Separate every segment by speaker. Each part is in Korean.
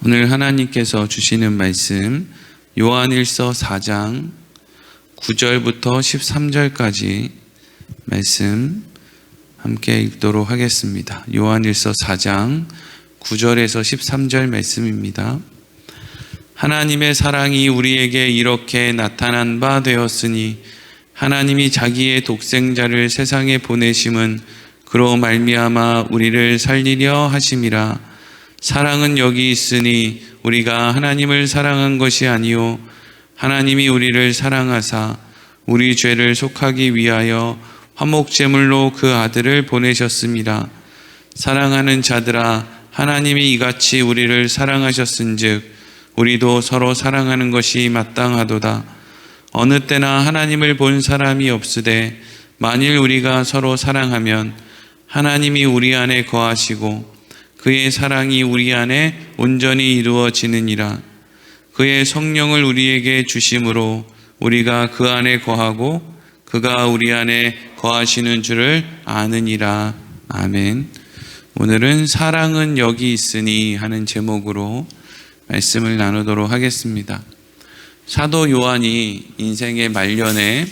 Speaker 1: 오늘 하나님께서 주시는 말씀 요한일서 4장 9절부터 13절까지 말씀 함께 읽도록 하겠습니다. 요한일서 4장 9절에서 13절 말씀입니다. 하나님의 사랑이 우리에게 이렇게 나타난 바 되었으니 하나님이 자기의 독생자를 세상에 보내심은 그로 말미암아 우리를 살리려 하심이라. 사랑은 여기 있으니 우리가 하나님을 사랑한 것이 아니요 하나님이 우리를 사랑하사 우리 죄를 속하기 위하여 화목제물로 그 아들을 보내셨습니다. 사랑하는 자들아, 하나님이 이같이 우리를 사랑하셨은즉 우리도 서로 사랑하는 것이 마땅하도다. 어느 때나 하나님을 본 사람이 없으되 만일 우리가 서로 사랑하면 하나님이 우리 안에 거하시고 그의 사랑이 우리 안에 온전히 이루어지느니라. 그의 성령을 우리에게 주심으로 우리가 그 안에 거하고 그가 우리 안에 거하시는 줄을 아느니라. 아멘. 오늘은 사랑은 여기 있으니 하는 제목으로 말씀을 나누도록 하겠습니다. 사도 요한이 인생의 말년에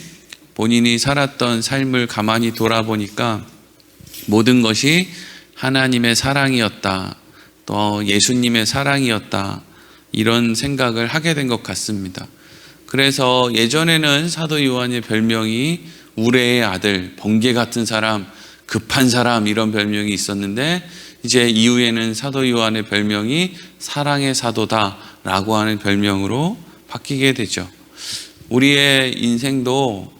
Speaker 1: 본인이 살았던 삶을 가만히 돌아보니까 모든 것이 하나님의 사랑이었다, 또 예수님의 사랑이었다, 이런 생각을 하게 된 것 같습니다. 그래서 예전에는 사도 요한의 별명이 우레의 아들, 번개 같은 사람, 급한 사람, 이런 별명이 있었는데 이제 이후에는 사도 요한의 별명이 사랑의 사도다라고 하는 별명으로 바뀌게 되죠. 우리의 인생도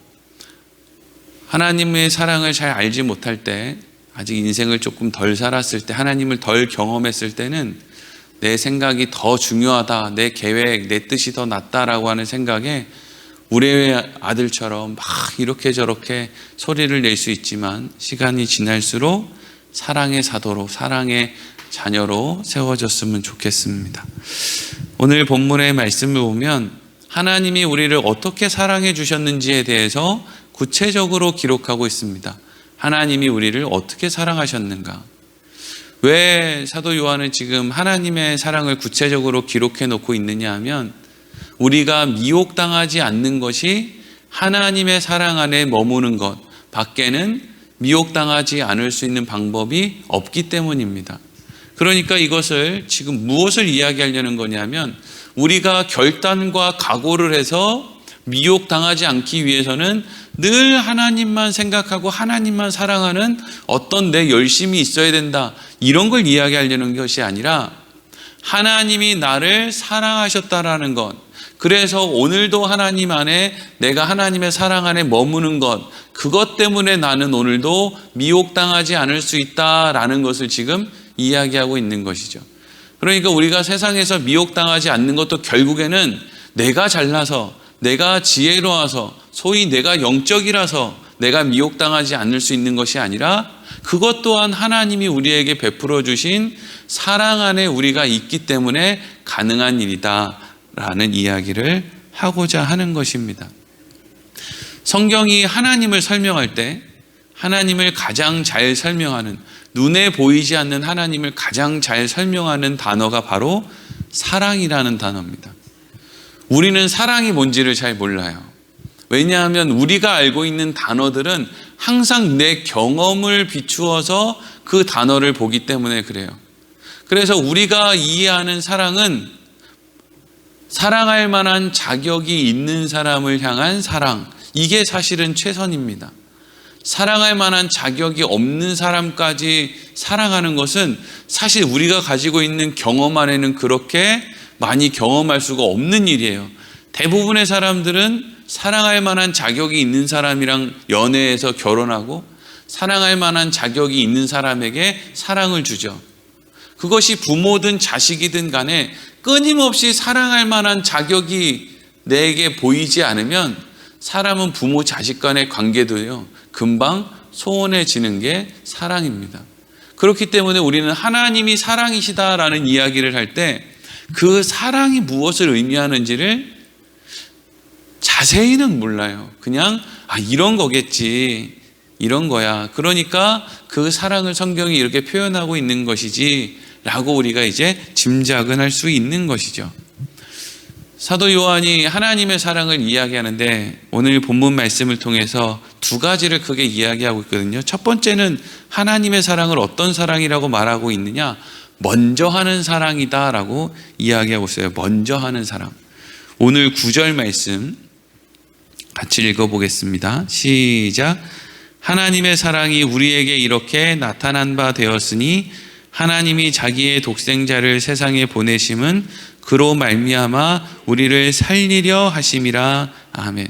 Speaker 1: 하나님의 사랑을 잘 알지 못할 때, 아직 인생을 조금 덜 살았을 때, 하나님을 덜 경험했을 때는 내 생각이 더 중요하다, 내 계획, 내 뜻이 더 낫다라고 하는 생각에 우레의 아들처럼 막 이렇게 저렇게 소리를 낼 수 있지만 시간이 지날수록 사랑의 사도로, 사랑의 자녀로 세워졌으면 좋겠습니다. 오늘 본문의 말씀을 보면 하나님이 우리를 어떻게 사랑해 주셨는지에 대해서 구체적으로 기록하고 있습니다. 하나님이 우리를 어떻게 사랑하셨는가? 왜 사도 요한은 지금 하나님의 사랑을 구체적으로 기록해 놓고 있느냐 하면 우리가 미혹당하지 않는 것이 하나님의 사랑 안에 머무는 것, 밖에는 미혹당하지 않을 수 있는 방법이 없기 때문입니다. 그러니까 이것을 지금 무엇을 이야기하려는 거냐면 우리가 결단과 각오를 해서 미혹당하지 않기 위해서는 늘 하나님만 생각하고 하나님만 사랑하는 어떤 내 열심이 있어야 된다, 이런 걸 이야기하려는 것이 아니라 하나님이 나를 사랑하셨다라는 것, 그래서 오늘도 하나님 안에, 내가 하나님의 사랑 안에 머무는 것, 그것 때문에 나는 오늘도 미혹당하지 않을 수 있다라는 것을 지금 이야기하고 있는 것이죠. 그러니까 우리가 세상에서 미혹당하지 않는 것도 결국에는 내가 잘나서, 내가 지혜로워서, 소위 내가 영적이라서 내가 미혹당하지 않을 수 있는 것이 아니라 그것 또한 하나님이 우리에게 베풀어 주신 사랑 안에 우리가 있기 때문에 가능한 일이다 라는 이야기를 하고자 하는 것입니다. 성경이 하나님을 설명할 때 하나님을 가장 잘 설명하는, 눈에 보이지 않는 하나님을 가장 잘 설명하는 단어가 바로 사랑이라는 단어입니다. 우리는 사랑이 뭔지를 잘 몰라요. 왜냐하면 우리가 알고 있는 단어들은 항상 내 경험을 비추어서 그 단어를 보기 때문에 그래요. 그래서 우리가 이해하는 사랑은 사랑할 만한 자격이 있는 사람을 향한 사랑, 이게 사실은 최선입니다. 사랑할 만한 자격이 없는 사람까지 사랑하는 것은 사실 우리가 가지고 있는 경험 안에는 그렇게 많이 경험할 수가 없는 일이에요. 대부분의 사람들은 사랑할 만한 자격이 있는 사람이랑 연애해서 결혼하고 사랑할 만한 자격이 있는 사람에게 사랑을 주죠. 그것이 부모든 자식이든 간에 끊임없이 사랑할 만한 자격이 내게 보이지 않으면 사람은 부모 자식 간의 관계도요, 금방 소원해지는 게 사랑입니다. 그렇기 때문에 우리는 하나님이 사랑이시다라는 이야기를 할 때 그 사랑이 무엇을 의미하는지를 자세히는 몰라요. 그냥 이런 거겠지, 이런 거야. 그러니까 그 사랑을 성경이 이렇게 표현하고 있는 것이지 라고 우리가 이제 짐작은 할 수 있는 것이죠. 사도 요한이 하나님의 사랑을 이야기하는데 오늘 본문 말씀을 통해서 두 가지를 크게 이야기하고 있거든요. 첫 번째는 하나님의 사랑을 어떤 사랑이라고 말하고 있느냐? 먼저 하는 사랑이다 라고 이야기하고 있어요. 먼저 하는 사랑. 오늘 9절 말씀 같이 읽어보겠습니다. 시작. 하나님의 사랑이 우리에게 이렇게 나타난 바 되었으니 하나님이 자기의 독생자를 세상에 보내심은 그로 말미암아 우리를 살리려 하심이라. 아멘.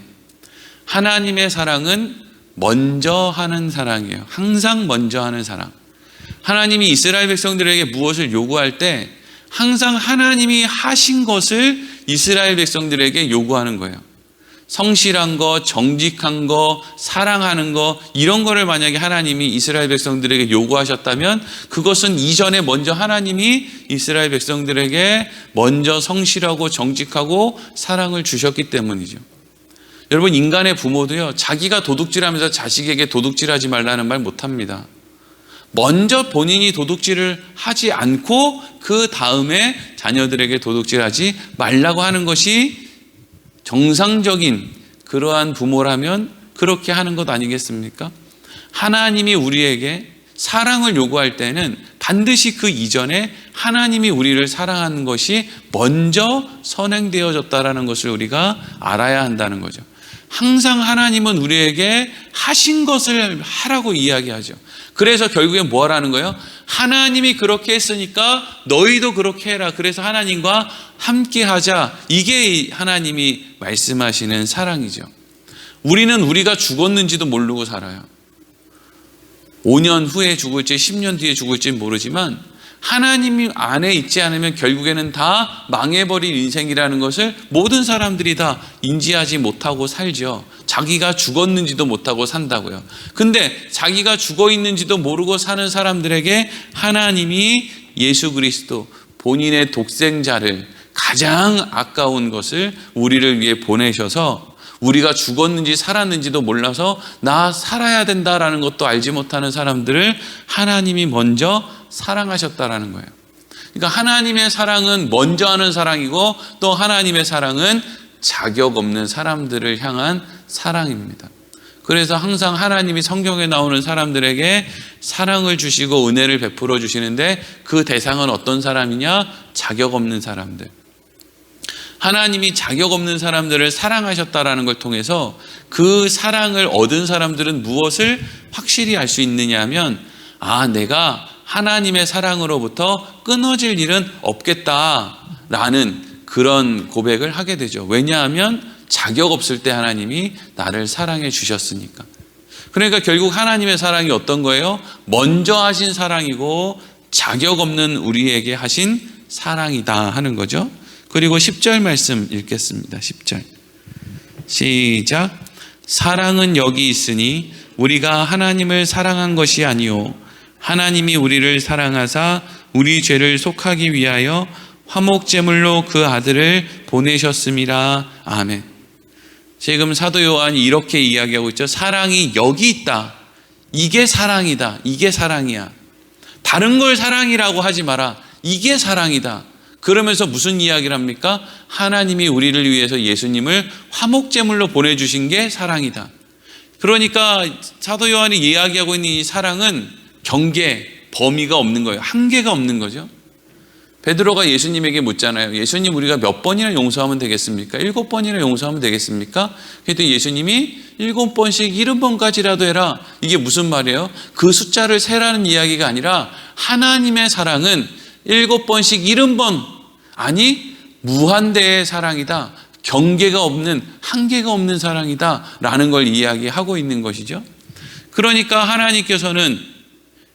Speaker 1: 하나님의 사랑은 먼저 하는 사랑이에요. 항상 먼저 하는 사랑. 하나님이 이스라엘 백성들에게 무엇을 요구할 때 항상 하나님이 하신 것을 이스라엘 백성들에게 요구하는 거예요. 성실한 거, 정직한 거, 사랑하는 거, 이런 거를 만약에 하나님이 이스라엘 백성들에게 요구하셨다면 그것은 이전에 먼저 하나님이 이스라엘 백성들에게 먼저 성실하고 정직하고 사랑을 주셨기 때문이죠. 여러분, 인간의 부모도요, 자기가 도둑질하면서 자식에게 도둑질하지 말라는 말 못합니다. 먼저 본인이 도둑질을 하지 않고 그 다음에 자녀들에게 도둑질하지 말라고 하는 것이 정상적인 그러한 부모라면 그렇게 하는 것 아니겠습니까? 하나님이 우리에게 사랑을 요구할 때는 반드시 그 이전에 하나님이 우리를 사랑하는 것이 먼저 선행되어졌다는 것을 우리가 알아야 한다는 거죠. 항상 하나님은 우리에게 하신 것을 하라고 이야기하죠. 그래서 결국엔 뭐 하라는 거예요? 하나님이 그렇게 했으니까 너희도 그렇게 해라. 그래서 하나님과 함께 하자. 이게 하나님이 말씀하시는 사랑이죠. 우리는 우리가 죽었는지도 모르고 살아요. 5년 후에 죽을지 10년 뒤에 죽을지 모르지만 하나님 안에 있지 않으면 결국에는 다 망해버릴 인생이라는 것을 모든 사람들이 다 인지하지 못하고 살죠. 자기가 죽었는지도 못하고 산다고요. 근데 자기가 죽어 있는지도 모르고 사는 사람들에게 하나님이 예수 그리스도 본인의 독생자를 가장 아까운 것을 우리를 위해 보내셔서 우리가 죽었는지 살았는지도 몰라서 나 살아야 된다라는 것도 알지 못하는 사람들을 하나님이 먼저 사랑하셨다라는 거예요. 그러니까 하나님의 사랑은 먼저 하는 사랑이고 또 하나님의 사랑은 자격 없는 사람들을 향한 사랑입니다. 그래서 항상 하나님이 성경에 나오는 사람들에게 사랑을 주시고 은혜를 베풀어 주시는데 그 대상은 어떤 사람이냐? 자격 없는 사람들. 하나님이 자격 없는 사람들을 사랑하셨다라는 걸 통해서 그 사랑을 얻은 사람들은 무엇을 확실히 알 수 있느냐 하면 내가 하나님의 사랑으로부터 끊어질 일은 없겠다라는 그런 고백을 하게 되죠. 왜냐하면 자격 없을 때 하나님이 나를 사랑해 주셨으니까. 그러니까 결국 하나님의 사랑이 어떤 거예요? 먼저 하신 사랑이고 자격 없는 우리에게 하신 사랑이다 하는 거죠. 그리고 10절 말씀 읽겠습니다. 10절 시작. 사랑은 여기 있으니 우리가 하나님을 사랑한 것이 아니요 하나님이 우리를 사랑하사 우리 죄를 속하기 위하여 화목제물로 그 아들을 보내셨음이라. 아멘. 지금 사도 요한이 이렇게 이야기하고 있죠. 사랑이 여기 있다. 이게 사랑이다. 이게 사랑이야. 다른 걸 사랑이라고 하지 마라. 이게 사랑이다. 그러면서 무슨 이야기를 합니까? 하나님이 우리를 위해서 예수님을 화목제물로 보내주신 게 사랑이다. 그러니까 사도 요한이 이야기하고 있는 이 사랑은 경계, 범위가 없는 거예요. 한계가 없는 거죠. 베드로가 예수님에게 묻잖아요. 예수님, 우리가 몇 번이나 용서하면 되겠습니까? 7번이나 용서하면 되겠습니까? 그랬더니 예수님이 7번씩 70번까지라도 해라. 이게 무슨 말이에요? 그 숫자를 세라는 이야기가 아니라 하나님의 사랑은 7번씩 70번, 아니 무한대의 사랑이다. 경계가 없는, 한계가 없는 사랑이다 라는 걸 이야기하고 있는 것이죠. 그러니까 하나님께서는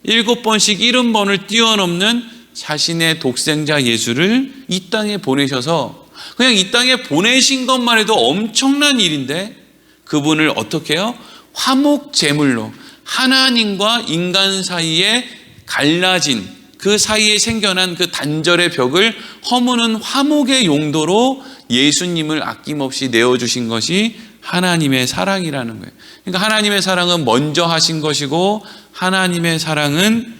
Speaker 1: 7번씩 70번을 뛰어넘는 자신의 독생자 예수를 이 땅에 보내셔서 그냥 이 땅에 보내신 것만 해도 엄청난 일인데 그분을 어떻게 해요? 화목제물로 하나님과 인간 사이에 갈라진 그 사이에 생겨난 그 단절의 벽을 허무는 화목의 용도로 예수님을 아낌없이 내어주신 것이 하나님의 사랑이라는 거예요. 그러니까 하나님의 사랑은 먼저 하신 것이고 하나님의 사랑은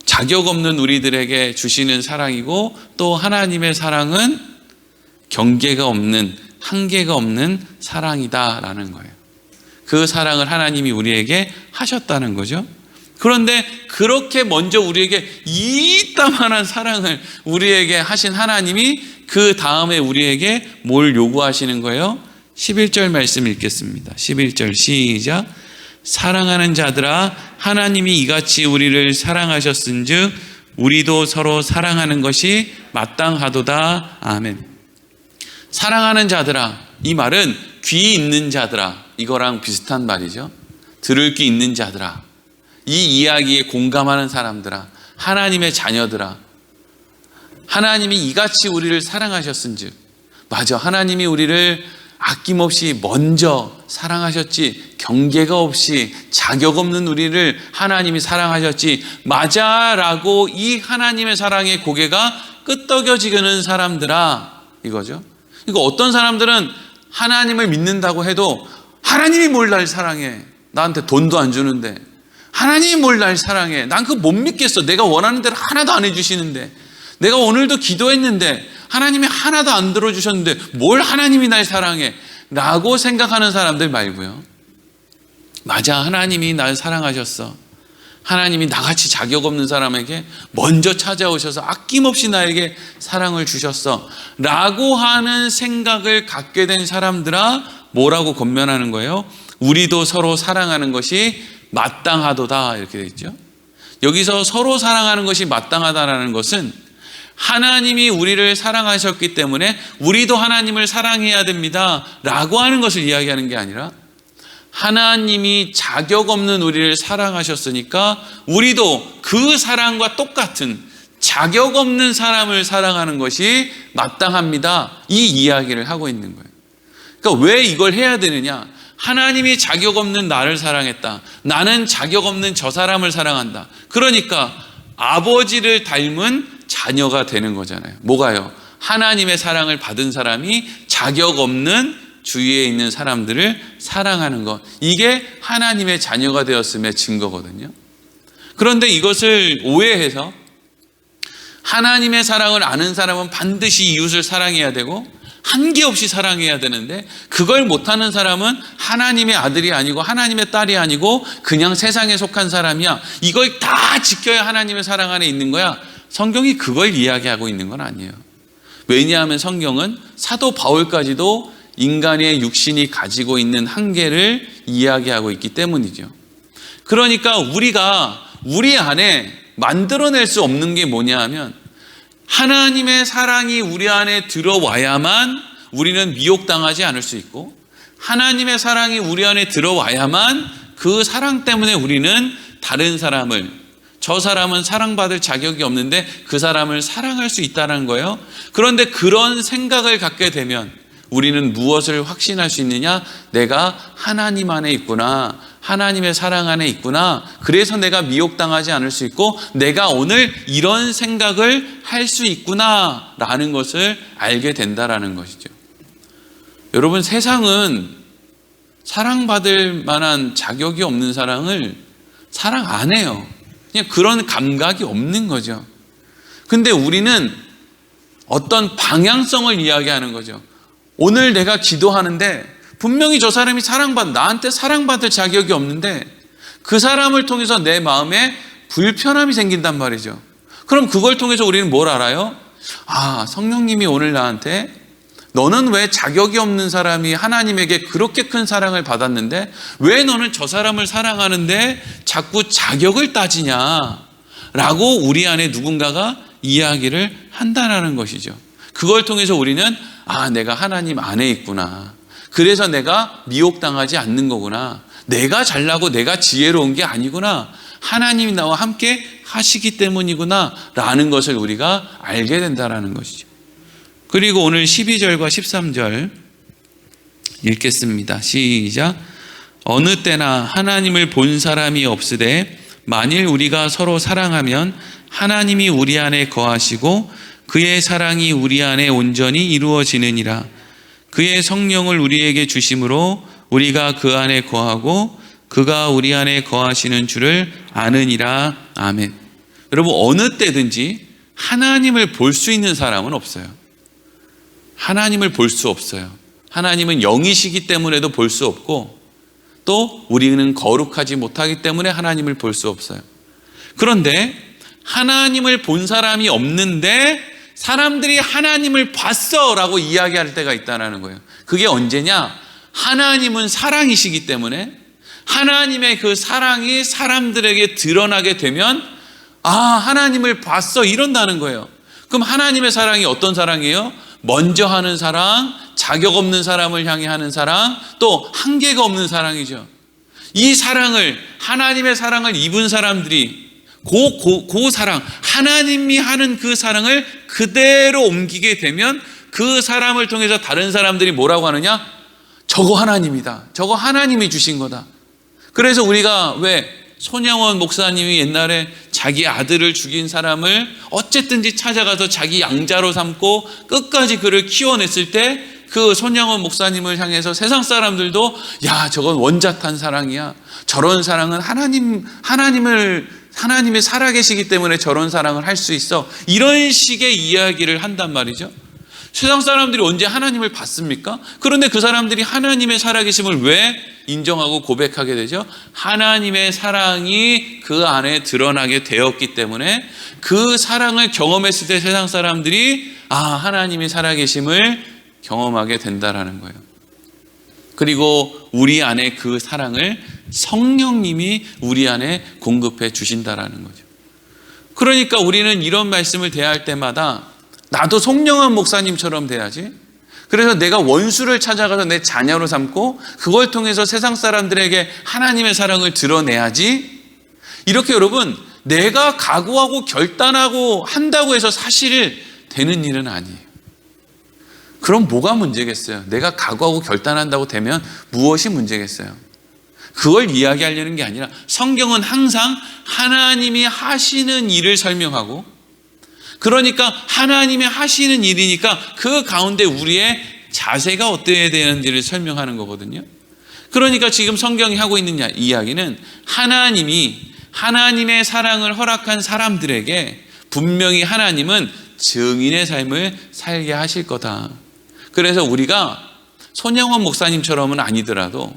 Speaker 1: 자격 없는 우리들에게 주시는 사랑이고, 또 하나님의 사랑은 경계가 없는, 한계가 없는 사랑이다라는 거예요. 그 사랑을 하나님이 우리에게 하셨다는 거죠. 그런데 그렇게 먼저 우리에게 이따만한 사랑을 우리에게 하신 하나님이 그 다음에 우리에게 뭘 요구하시는 거예요? 11절 말씀 읽겠습니다. 11절 시작. 사랑하는 자들아, 하나님이 이같이 우리를 사랑하셨은즉 우리도 서로 사랑하는 것이 마땅하도다. 아멘. 사랑하는 자들아, 이 말은 귀 있는 자들아, 이거랑 비슷한 말이죠. 들을 귀 있는 자들아, 이 이야기에 공감하는 사람들아, 하나님의 자녀들아, 하나님이 이같이 우리를 사랑하셨은즉, 맞아, 하나님이 우리를 아낌없이 먼저 사랑하셨지, 경계가 없이 자격 없는 우리를 하나님이 사랑하셨지, 맞아라고 이 하나님의 사랑의 고개가 끄덕여지는 사람들아, 이거죠. 그러니까 어떤 사람들은 하나님을 믿는다고 해도 하나님이 뭘 날 사랑해, 나한테 돈도 안 주는데, 하나님이 뭘 날 사랑해, 난 그거 못 믿겠어, 내가 원하는 대로 하나도 안 해주시는데, 내가 오늘도 기도했는데 하나님이 하나도 안 들어주셨는데 뭘 하나님이 날 사랑해 라고 생각하는 사람들 말고요, 맞아, 하나님이 날 사랑하셨어, 하나님이 나같이 자격 없는 사람에게 먼저 찾아오셔서 아낌없이 나에게 사랑을 주셨어 라고 하는 생각을 갖게 된 사람들아, 뭐라고 권면하는 거예요? 우리도 서로 사랑하는 것이 마땅하도다, 이렇게 되어 있죠. 여기서 서로 사랑하는 것이 마땅하다라는 것은 하나님이 우리를 사랑하셨기 때문에 우리도 하나님을 사랑해야 됩니다 라고 하는 것을 이야기하는 게 아니라, 하나님이 자격 없는 우리를 사랑하셨으니까 우리도 그 사랑과 똑같은 자격 없는 사람을 사랑하는 것이 마땅합니다, 이 이야기를 하고 있는 거예요. 그러니까 왜 이걸 해야 되느냐? 하나님이 자격 없는 나를 사랑했다, 나는 자격 없는 저 사람을 사랑한다, 그러니까 아버지를 닮은 자녀가 되는 거잖아요. 뭐가요? 하나님의 사랑을 받은 사람이 자격 없는 주위에 있는 사람들을 사랑하는 것, 이게 하나님의 자녀가 되었음의 증거거든요. 그런데 이것을 오해해서 하나님의 사랑을 아는 사람은 반드시 이웃을 사랑해야 되고 한계 없이 사랑해야 되는데, 그걸 못하는 사람은 하나님의 아들이 아니고 하나님의 딸이 아니고 그냥 세상에 속한 사람이야, 이걸 다 지켜야 하나님의 사랑 안에 있는 거야. 성경이 그걸 이야기하고 있는 건 아니에요. 왜냐하면 성경은 사도 바울까지도 인간의 육신이 가지고 있는 한계를 이야기하고 있기 때문이죠. 그러니까 우리가 우리 안에 만들어낼 수 없는 게 뭐냐 하면, 하나님의 사랑이 우리 안에 들어와야만 우리는 미혹당하지 않을 수 있고, 하나님의 사랑이 우리 안에 들어와야만 그 사랑 때문에 우리는 다른 사람을, 저 사람은 사랑받을 자격이 없는데 그 사람을 사랑할 수 있다는 거예요. 그런데 그런 생각을 갖게 되면 우리는 무엇을 확신할 수 있느냐? 내가 하나님 안에 있구나, 하나님의 사랑 안에 있구나, 그래서 내가 미혹당하지 않을 수 있고 내가 오늘 이런 생각을 할 수 있구나 라는 것을 알게 된다라는 것이죠. 여러분, 세상은 사랑받을 만한 자격이 없는 사랑을 사랑 안 해요. 그냥 그런 감각이 없는 거죠. 근데 우리는 어떤 방향성을 이야기하는 거죠. 오늘 내가 기도하는데 분명히 저 사람이 나한테 사랑받을 자격이 없는데 그 사람을 통해서 내 마음에 불편함이 생긴단 말이죠. 그럼 그걸 통해서 우리는 뭘 알아요? 아, 성령님이 오늘 나한테 너는 왜 자격이 없는 사람이 하나님에게 그렇게 큰 사랑을 받았는데 왜 너는 저 사람을 사랑하는데 자꾸 자격을 따지냐 라고 우리 안에 누군가가 이야기를 한다는 것이죠. 그걸 통해서 우리는 내가 하나님 안에 있구나, 그래서 내가 미혹당하지 않는 거구나, 내가 잘나고 내가 지혜로운 게 아니구나, 하나님이 나와 함께 하시기 때문이구나 라는 것을 우리가 알게 된다는 것이죠. 그리고 오늘 12절과 13절 읽겠습니다. 시작. 어느 때나 하나님을 본 사람이 없으되 만일 우리가 서로 사랑하면 하나님이 우리 안에 거하시고 그의 사랑이 우리 안에 온전히 이루어지느니라. 그의 성령을 우리에게 주심으로 우리가 그 안에 거하고 그가 우리 안에 거하시는 줄을 아느니라. 아멘. 여러분, 어느 때든지 하나님을 볼 수 있는 사람은 없어요. 하나님을 볼 수 없어요. 하나님은 영이시기 때문에도 볼 수 없고, 또 우리는 거룩하지 못하기 때문에 하나님을 볼 수 없어요. 그런데 하나님을 본 사람이 없는데 사람들이 하나님을 봤어 라고 이야기할 때가 있다는 거예요. 그게 언제냐? 하나님은 사랑이시기 때문에 하나님의 그 사랑이 사람들에게 드러나게 되면 하나님을 봤어 이런다는 거예요. 그럼 하나님의 사랑이 어떤 사랑이에요? 먼저 하는 사랑, 자격 없는 사람을 향해 하는 사랑, 또 한계가 없는 사랑이죠. 이 사랑을, 하나님의 사랑을 입은 사람들이 그 사랑, 하나님이 하는 그 사랑을 그대로 옮기게 되면 그 사람을 통해서 다른 사람들이 뭐라고 하느냐? 저거 하나님이다. 저거 하나님이 주신 거다. 그래서 우리가 왜 손양원 목사님이 옛날에 자기 아들을 죽인 사람을 어쨌든지 찾아가서 자기 양자로 삼고 끝까지 그를 키워냈을 때 그 손양원 목사님을 향해서 세상 사람들도 야, 저건 원자탄 사랑이야. 저런 사랑은 하나님이 살아계시기 때문에 저런 사랑을 할 수 있어. 이런 식의 이야기를 한단 말이죠. 세상 사람들이 언제 하나님을 봤습니까? 그런데 그 사람들이 하나님의 살아계심을 왜 인정하고 고백하게 되죠? 하나님의 사랑이 그 안에 드러나게 되었기 때문에 그 사랑을 경험했을 때 세상 사람들이 하나님이 살아계심을 경험하게 된다라는 거예요. 그리고 우리 안에 그 사랑을 성령님이 우리 안에 공급해 주신다라는 거죠. 그러니까 우리는 이런 말씀을 대할 때마다 나도 송영환 목사님처럼 돼야지. 그래서 내가 원수를 찾아가서 내 자녀로 삼고 그걸 통해서 세상 사람들에게 하나님의 사랑을 드러내야지. 이렇게 여러분, 내가 각오하고 결단하고 한다고 해서 사실 되는 일은 아니에요. 그럼 뭐가 문제겠어요? 내가 각오하고 결단한다고 되면 무엇이 문제겠어요? 그걸 이야기하려는 게 아니라 성경은 항상 하나님이 하시는 일을 설명하고, 그러니까 하나님이 하시는 일이니까 그 가운데 우리의 자세가 어때야 되는지를 설명하는 거거든요. 그러니까 지금 성경이 하고 있는 이야기는 하나님이 하나님의 사랑을 허락한 사람들에게 분명히 하나님은 증인의 삶을 살게 하실 거다. 그래서 우리가 손양원 목사님처럼은 아니더라도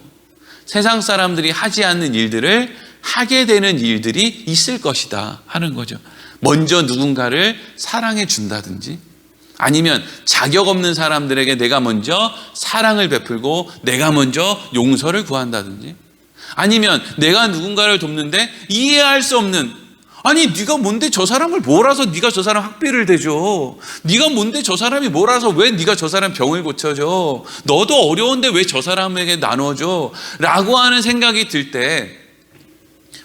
Speaker 1: 세상 사람들이 하지 않는 일들을 하게 되는 일들이 있을 것이다 하는 거죠. 먼저 누군가를 사랑해 준다든지, 아니면 자격 없는 사람들에게 내가 먼저 사랑을 베풀고 내가 먼저 용서를 구한다든지, 아니면 내가 누군가를 돕는데 이해할 수 없는, 아니 네가 뭔데 저 사람을 몰아서 네가 저 사람 학비를 대줘, 네가 뭔데 저 사람이 몰아서 왜 네가 저 사람 병을 고쳐줘, 너도 어려운데 왜 저 사람에게 나눠줘 라고 하는 생각이 들 때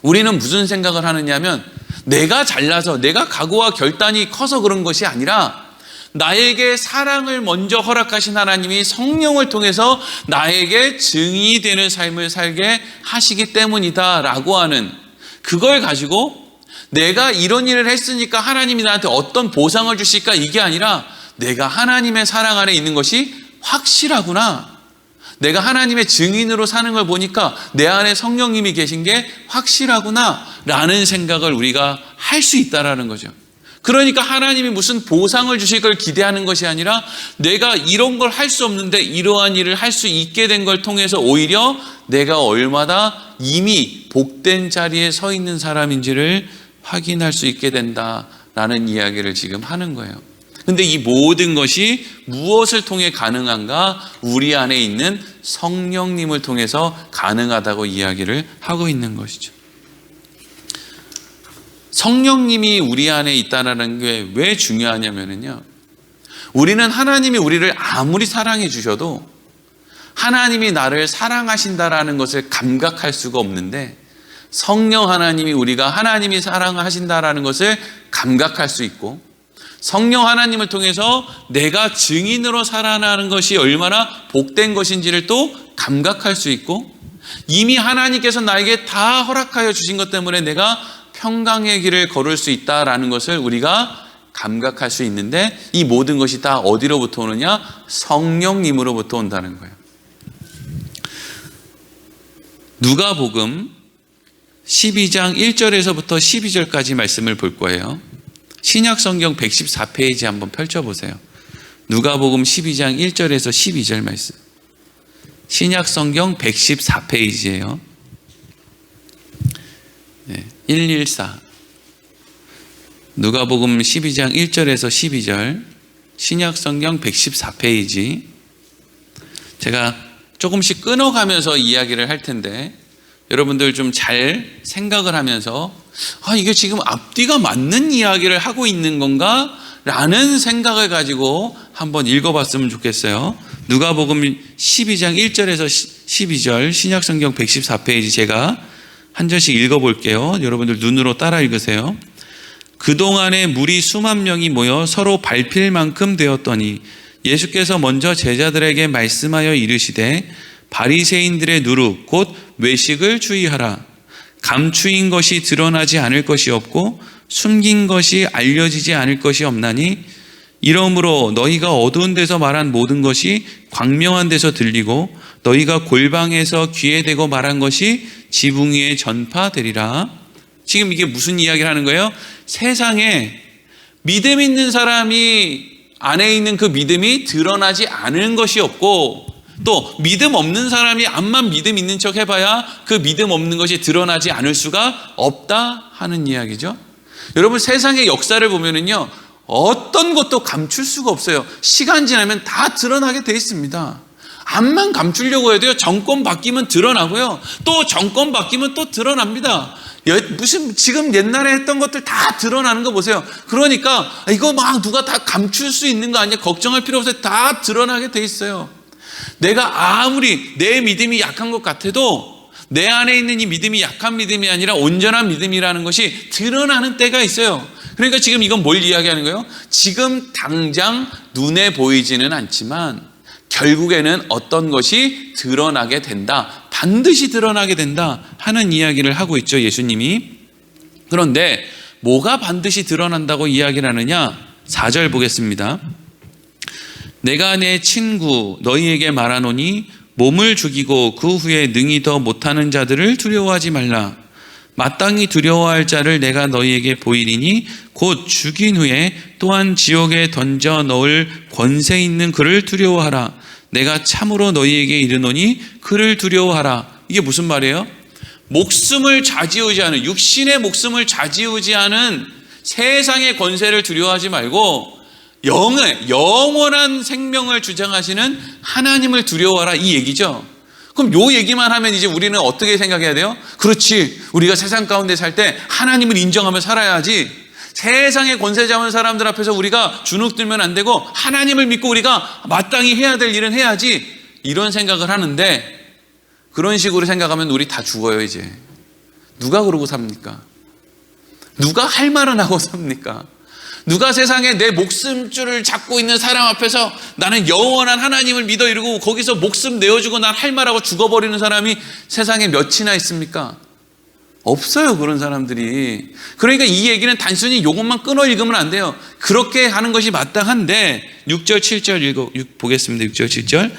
Speaker 1: 우리는 무슨 생각을 하느냐면, 내가 잘나서 내가 각오와 결단이 커서 그런 것이 아니라 나에게 사랑을 먼저 허락하신 하나님이 성령을 통해서 나에게 증인이 되는 삶을 살게 하시기 때문이다 라고 하는, 그걸 가지고 내가 이런 일을 했으니까 하나님이 나한테 어떤 보상을 주실까, 이게 아니라 내가 하나님의 사랑 안에 있는 것이 확실하구나, 내가 하나님의 증인으로 사는 걸 보니까 내 안에 성령님이 계신 게 확실하구나 라는 생각을 우리가 할 수 있다라는 거죠. 그러니까 하나님이 무슨 보상을 주실 걸 기대하는 것이 아니라 내가 이런 걸 할 수 없는데 이러한 일을 할 수 있게 된 걸 통해서 오히려 내가 얼마나 이미 복된 자리에 서 있는 사람인지를 확인할 수 있게 된다라는 이야기를 지금 하는 거예요. 근데 이 모든 것이 무엇을 통해 가능한가? 우리 안에 있는 성령님을 통해서 가능하다고 이야기를 하고 있는 것이죠. 성령님이 우리 안에 있다는 게 왜 중요하냐면요, 우리는 하나님이 우리를 아무리 사랑해 주셔도 하나님이 나를 사랑하신다라는 것을 감각할 수가 없는데, 성령 하나님이 우리가 하나님이 사랑하신다라는 것을 감각할 수 있고, 성령 하나님을 통해서 내가 증인으로 살아나는 것이 얼마나 복된 것인지를 또 감각할 수 있고, 이미 하나님께서 나에게 다 허락하여 주신 것 때문에 내가 평강의 길을 걸을 수 있다라는 것을 우리가 감각할 수 있는데, 이 모든 것이 다 어디로부터 오느냐? 성령님으로부터 온다는 거예요. 누가복음 12장 1절에서부터 12절까지 말씀을 볼 거예요. 신약성경 114페이지 한번 펼쳐보세요. 누가복음 12장 1절에서 12절 말씀. 신약성경 114페이지예요. 114. 누가복음 12장 1절에서 12절. 신약성경 114페이지. 제가 조금씩 끊어가면서 이야기를 할 텐데 여러분들 좀 잘 생각을 하면서 이게 지금 앞뒤가 맞는 이야기를 하고 있는 건가? 라는 생각을 가지고 한번 읽어봤으면 좋겠어요. 누가복음 12장 1절에서 12절 신약성경 114페이지 제가 한 절씩 읽어볼게요. 여러분들 눈으로 따라 읽으세요. 그동안에 무리 수만 명이 모여 서로 밟힐 만큼 되었더니 예수께서 먼저 제자들에게 말씀하여 이르시되 바리새인들의 누룩 곧 외식을 주의하라. 감추인 것이 드러나지 않을 것이 없고 숨긴 것이 알려지지 않을 것이 없나니 이러므로 너희가 어두운 데서 말한 모든 것이 광명한 데서 들리고 너희가 골방에서 귀에 대고 말한 것이 지붕 위에 전파되리라. 지금 이게 무슨 이야기를 하는 거예요? 세상에 믿음 있는 사람이 안에 있는 그 믿음이 드러나지 않은 것이 없고 또 믿음 없는 사람이 암만 믿음 있는 척 해봐야 그 믿음 없는 것이 드러나지 않을 수가 없다 하는 이야기죠. 여러분 세상의 역사를 보면은요 어떤 것도 감출 수가 없어요. 시간 지나면 다 드러나게 돼 있습니다. 암만 감추려고 해도요 정권 바뀌면 드러나고요 또 정권 바뀌면 또 드러납니다. 무슨 지금 옛날에 했던 것들 다 드러나는 거 보세요. 그러니까 이거 막 누가 다 감출 수 있는 거 아니야? 걱정할 필요 없어요. 다 드러나게 돼 있어요. 내가 아무리 내 믿음이 약한 것 같아도 내 안에 있는 이 믿음이 약한 믿음이 아니라 온전한 믿음이라는 것이 드러나는 때가 있어요. 그러니까 지금 이건 뭘 이야기하는 거예요? 지금 당장 눈에 보이지는 않지만 결국에는 어떤 것이 드러나게 된다. 반드시 드러나게 된다 하는 이야기를 하고 있죠, 예수님이. 그런데 뭐가 반드시 드러난다고 이야기를 하느냐? 4절 보겠습니다. 내가 내 친구 너희에게 말하노니 몸을 죽이고 그 후에 능히 더 못하는 자들을 두려워하지 말라. 마땅히 두려워할 자를 내가 너희에게 보이리니 곧 죽인 후에 또한 지옥에 던져 넣을 권세 있는 그를 두려워하라. 내가 참으로 너희에게 이르노니 그를 두려워하라. 이게 무슨 말이에요? 목숨을 좌지우지하는, 육신의 목숨을 좌지우지하는 세상의 권세를 두려워하지 말고 영원한 생명을 주장하시는 하나님을 두려워하라, 이 얘기죠. 그럼 요 얘기만 하면 이제 우리는 어떻게 생각해야 돼요? 그렇지, 우리가 세상 가운데 살 때 하나님을 인정하며 살아야지, 세상의 권세 잡은 사람들 앞에서 우리가 주눅 들면 안 되고 하나님을 믿고 우리가 마땅히 해야 될 일은 해야지, 이런 생각을 하는데, 그런 식으로 생각하면 우리 다 죽어요. 이제 누가 그러고 삽니까? 누가 할 말은 하고 삽니까? 누가 세상에 내 목숨줄을 잡고 있는 사람 앞에서 나는 영원한 하나님을 믿어 이러고 거기서 목숨 내어주고 난 할 말하고 죽어버리는 사람이 세상에 몇이나 있습니까? 없어요, 그런 사람들이. 그러니까 이 얘기는 단순히 이것만 끊어 읽으면 안 돼요. 그렇게 하는 것이 마땅한데 6절 7절 보겠습니다. 6절 7절.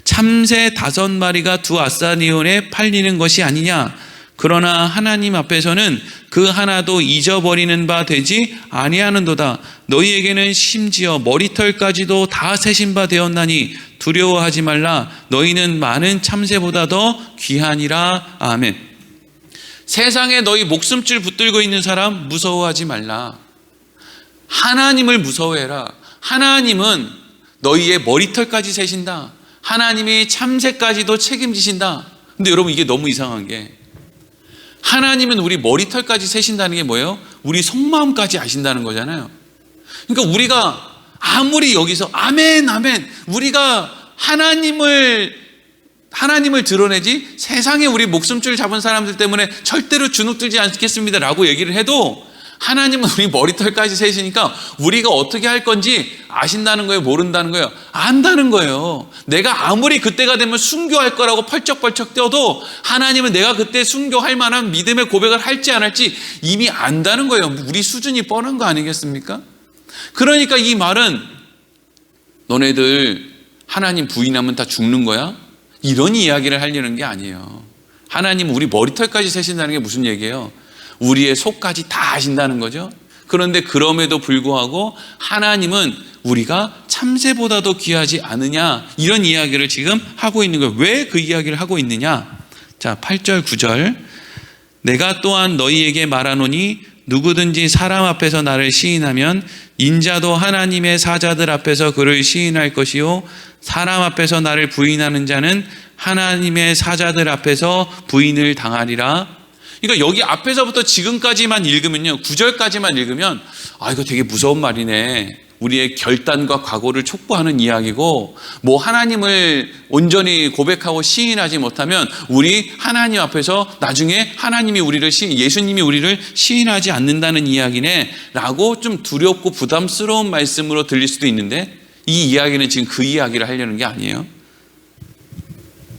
Speaker 1: 참새 5마리가 두 아사니온에 팔리는 것이 아니냐? 그러나 하나님 앞에서는 그 하나도 잊어버리는 바 되지 아니하는도다. 너희에게는 심지어 머리털까지도 다 세신 바 되었나니 두려워하지 말라. 너희는 많은 참새보다 더 귀하니라. 아멘. 세상에 너희 목숨줄 붙들고 있는 사람 무서워하지 말라. 하나님을 무서워해라. 하나님은 너희의 머리털까지 세신다. 하나님이 참새까지도 책임지신다. 근데 여러분, 이게 너무 이상한 게, 하나님은 우리 머리털까지 세신다는 게 뭐예요? 우리 속마음까지 아신다는 거잖아요. 그러니까 우리가 아무리 여기서 아멘 아멘, 우리가 하나님을 드러내지 세상에 우리 목숨줄 잡은 사람들 때문에 절대로 주눅 들지 않겠습니다 라고 얘기를 해도, 하나님은 우리 머리털까지 세시니까 우리가 어떻게 할 건지 아신다는 거예요? 모른다는 거예요? 안다는 거예요. 내가 아무리 그때가 되면 순교할 거라고 펄쩍펄쩍 뛰어도 하나님은 내가 그때 순교할 만한 믿음의 고백을 할지 안 할지 이미 안다는 거예요. 우리 수준이 뻔한 거 아니겠습니까? 그러니까 이 말은 너네들 하나님 부인하면 다 죽는 거야? 이런 이야기를 하려는 게 아니에요. 하나님 우리 머리털까지 세신다는 게 무슨 얘기예요? 우리의 속까지 다 아신다는 거죠. 그런데 그럼에도 불구하고 하나님은 우리가 참새보다도 귀하지 않으냐, 이런 이야기를 지금 하고 있는 거예요. 왜 그 이야기를 하고 있느냐? 자, 8절 9절. 내가 또한 너희에게 말하노니 누구든지 사람 앞에서 나를 시인하면 인자도 하나님의 사자들 앞에서 그를 시인할 것이요 사람 앞에서 나를 부인하는 자는 하나님의 사자들 앞에서 부인을 당하리라. 그러니까 여기 앞에서부터 지금까지만 읽으면요, 9절까지만 읽으면 이거 되게 무서운 말이네. 우리의 결단과 각오를 촉구하는 이야기고, 뭐 하나님을 온전히 고백하고 시인하지 못하면 우리 하나님 앞에서 나중에 하나님이 예수님이 우리를 시인하지 않는다는 이야기네 라고 좀 두렵고 부담스러운 말씀으로 들릴 수도 있는데, 이 이야기는 지금 그 이야기를 하려는 게 아니에요.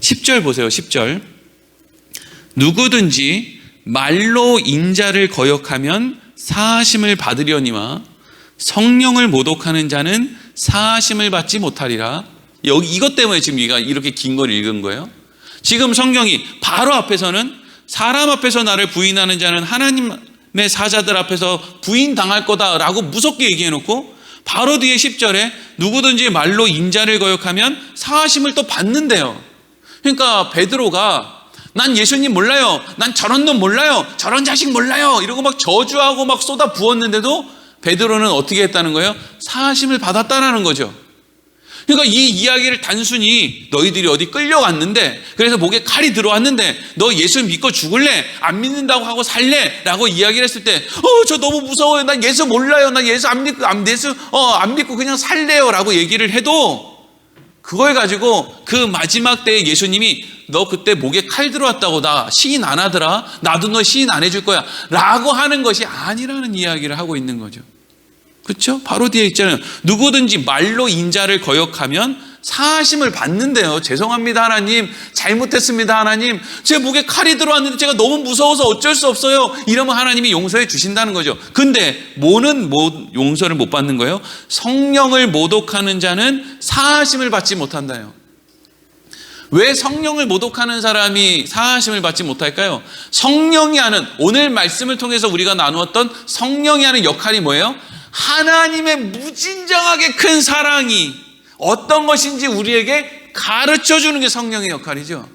Speaker 1: 10절 보세요. 10절. 누구든지 말로 인자를 거역하면 사하심을 받으려니와 성령을 모독하는 자는 사하심을 받지 못하리라. 여기 이것 때문에 지금 이렇게 긴 걸 읽은 거예요. 지금 성경이 바로 앞에서는 사람 앞에서 나를 부인하는 자는 하나님의 사자들 앞에서 부인당할 거다라고 무섭게 얘기해 놓고, 바로 뒤에 10절에 누구든지 말로 인자를 거역하면 사하심을 또 받는데요. 그러니까 베드로가 난 예수님 몰라요, 난 저런 놈 몰라요, 저런 자식 몰라요 이러고 막 저주하고 막 쏟아 부었는데도 베드로는 어떻게 했다는 거예요? 사하심을 받았다는 거죠. 그러니까 이 이야기를 단순히 너희들이 어디 끌려갔는데, 그래서 목에 칼이 들어왔는데 너 예수 믿고 죽을래? 안 믿는다고 하고 살래? 라고 이야기를 했을 때 저 너무 무서워요, 난 예수 몰라요, 난 예수 안 믿고 그냥 살래요 라고 얘기를 해도, 그걸 가지고 그 마지막 때에 예수님이 너 그때 목에 칼 들어왔다고 나 시인 안 하더라, 나도 너 시인 안 해줄 거야 라고 하는 것이 아니라는 이야기를 하고 있는 거죠. 그렇죠? 바로 뒤에 있잖아요. 누구든지 말로 인자를 거역하면 사하심을 받는데요. 죄송합니다 하나님, 잘못했습니다 하나님, 제 목에 칼이 들어왔는데 제가 너무 무서워서 어쩔 수 없어요 이러면 하나님이 용서해 주신다는 거죠. 근데 뭐는 용서를 못 받는 거예요? 성령을 모독하는 자는 사하심을 받지 못한다요. 왜 성령을 모독하는 사람이 사하심을 받지 못할까요? 성령이 하는, 오늘 말씀을 통해서 우리가 나누었던 성령이 하는 역할이 뭐예요? 하나님의 무진장하게 큰 사랑이 어떤 것인지 우리에게 가르쳐 주는 게 성령의 역할이죠.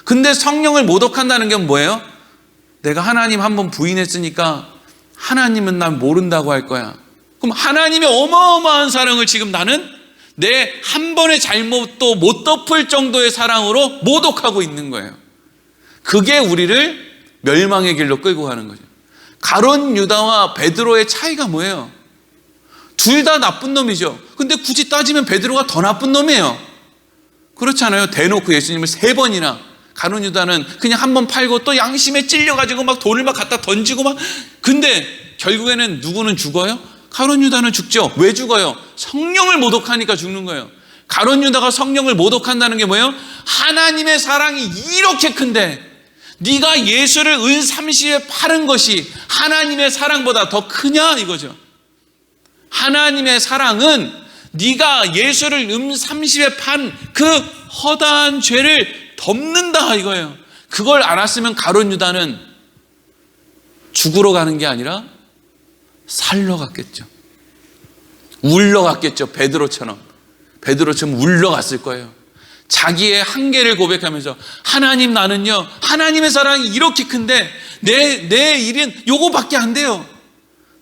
Speaker 1: 근데 성령을 모독한다는 게 뭐예요? 내가 하나님 한번 부인했으니까 하나님은 난 모른다고 할 거야. 그럼 하나님의 어마어마한 사랑을 지금 나는 내 한 번의 잘못도 못 덮을 정도의 사랑으로 모독하고 있는 거예요. 그게 우리를 멸망의 길로 끌고 가는 거죠. 가룟 유다와 베드로의 차이가 뭐예요? 둘 다 나쁜 놈이죠. 근데 굳이 따지면 베드로가 더 나쁜 놈이에요. 그렇잖아요. 대놓고 예수님을 3번이나, 가룟 유다는 그냥 한 번 팔고 또 양심에 찔려가지고 막 돈을 막 갖다 던지고 막, 근데 결국에는 누구는 죽어요? 가룟 유다는 죽죠. 왜 죽어요? 성령을 모독하니까 죽는 거예요. 가룟 유다가 성령을 모독한다는 게 뭐예요? 하나님의 사랑이 이렇게 큰데 네가 예수를 은 30에 팔은 것이 하나님의 사랑보다 더 크냐 이거죠. 하나님의 사랑은 네가 예수를 은 30에 판 그 허다한 죄를 덮는다 이거예요. 그걸 알았으면 가룟 유다는 죽으러 가는 게 아니라 살러 갔겠죠. 울러 갔겠죠. 베드로처럼 울러 갔을 거예요. 자기의 한계를 고백하면서 하나님, 나는요 하나님의 사랑이 이렇게 큰데 내 일은 요거밖에 안 돼요.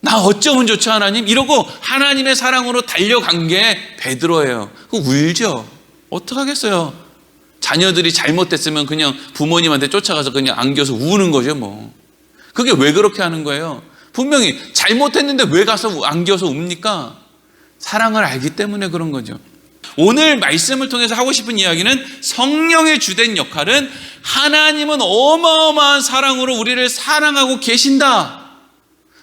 Speaker 1: 나 어쩌면 좋죠 하나님, 이러고 하나님의 사랑으로 달려간 게 베드로예요. 울죠. 어떡하겠어요. 자녀들이 잘못됐으면 그냥 부모님한테 쫓아가서 그냥 안겨서 우는 거죠 뭐. 그게 왜 그렇게 하는 거예요? 분명히 잘못했는데 왜 가서 안겨서 웁니까? 사랑을 알기 때문에 그런 거죠. 오늘 말씀을 통해서 하고 싶은 이야기는, 성령의 주된 역할은 하나님은 어마어마한 사랑으로 우리를 사랑하고 계신다,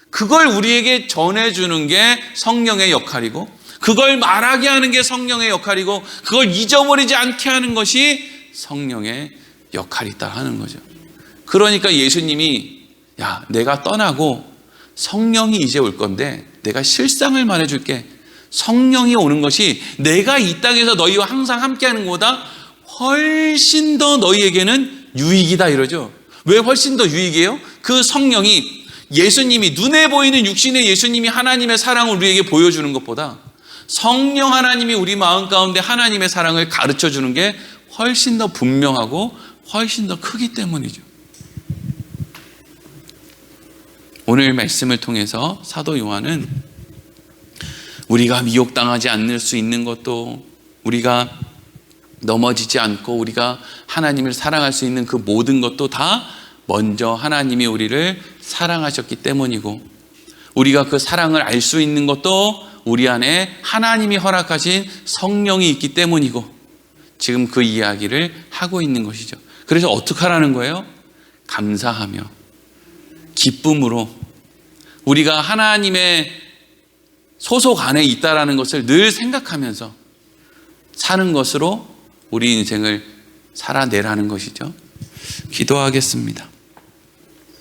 Speaker 1: 그걸 우리에게 전해주는 게 성령의 역할이고, 그걸 말하게 하는 게 성령의 역할이고, 그걸 잊어버리지 않게 하는 것이 성령의 역할이다 하는 거죠. 그러니까 예수님이 야, 내가 떠나고 성령이 이제 올 건데 내가 실상을 말해줄게. 성령이 오는 것이 내가 이 땅에서 너희와 항상 함께하는 것보다 훨씬 더 너희에게는 유익이다 이러죠. 왜 훨씬 더 유익이에요? 그 성령이, 예수님이, 눈에 보이는 육신의 예수님이 하나님의 사랑을 우리에게 보여주는 것보다 성령 하나님이 우리 마음 가운데 하나님의 사랑을 가르쳐 주는 게 훨씬 더 분명하고 훨씬 더 크기 때문이죠. 오늘 말씀을 통해서 사도 요한은 우리가 미혹당하지 않을 수 있는 것도, 우리가 넘어지지 않고 우리가 하나님을 사랑할 수 있는 그 모든 것도 다 먼저 하나님이 우리를 사랑하셨기 때문이고, 우리가 그 사랑을 알 수 있는 것도 우리 안에 하나님이 허락하신 성령이 있기 때문이고, 지금 그 이야기를 하고 있는 것이죠. 그래서 어떻게 하라는 거예요? 감사하며 기쁨으로 우리가 하나님의 소속 안에 있다라는 것을 늘 생각하면서 사는 것으로 우리 인생을 살아내라는 것이죠. 기도하겠습니다.